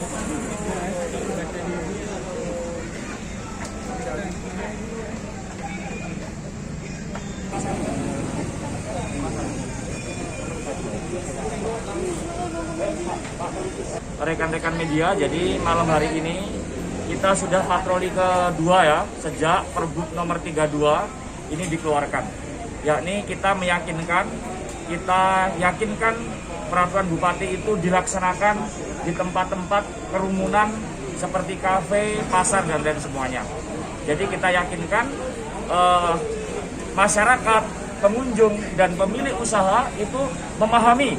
Rekan-rekan media, jadi malam hari ini kita sudah patroli kedua ya, sejak Pergub nomor 32 ini dikeluarkan. Yakni kita yakinkan peraturan Bupati itu dilaksanakan di tempat-tempat kerumunan seperti kafe, pasar, dan lain semuanya. Jadi kita yakinkan masyarakat, pengunjung, dan pemilik usaha itu memahami.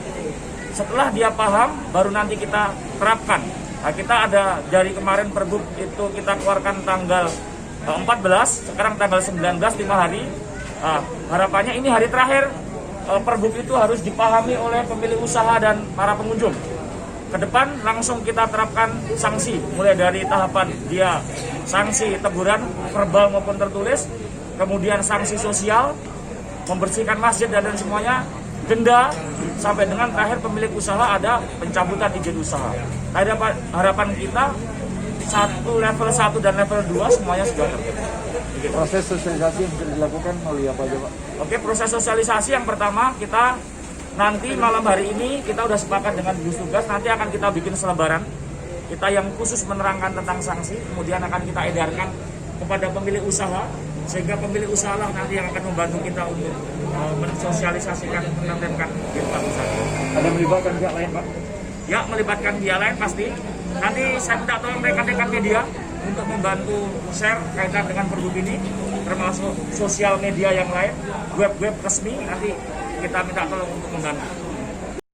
Setelah dia paham, baru nanti kita terapkan. Nah, kita ada dari kemarin Pergub itu kita keluarkan tanggal 14, sekarang tanggal 19, 5 hari. Nah, harapannya ini hari terakhir Pergub itu harus dipahami oleh pemilik usaha dan para pengunjung. Ke depan langsung kita terapkan sanksi, mulai dari tahapan dia sanksi teguran verbal maupun tertulis, kemudian sanksi sosial, membersihkan masjid dan semuanya, denda, sampai dengan terakhir pemilik usaha ada pencabutan izin usaha. Harapan kita level 1 dan level 2 semuanya sudah tertib. Proses sosialisasi yang sudah dilakukan oleh apa aja, Pak? Oke, proses sosialisasi yang pertama kita nanti malam hari ini kita udah sepakat dengan gugus tugas, nanti akan kita bikin selebaran kita yang khusus menerangkan tentang sanksi, kemudian akan kita edarkan kepada pemilik usaha, sehingga pemilik usaha lah nanti yang akan membantu kita untuk mensosialisasikan, menerapkan kegiatan usaha. Ada melibatkan pihak lain, Pak? Ya, melibatkan pihak lain pasti. Nanti saya minta tolong rekan-rekan media untuk membantu share kaitan dengan Pergub ini, termasuk sosial media yang lain, web-web resmi, nanti kita minta tolong untuk membantu.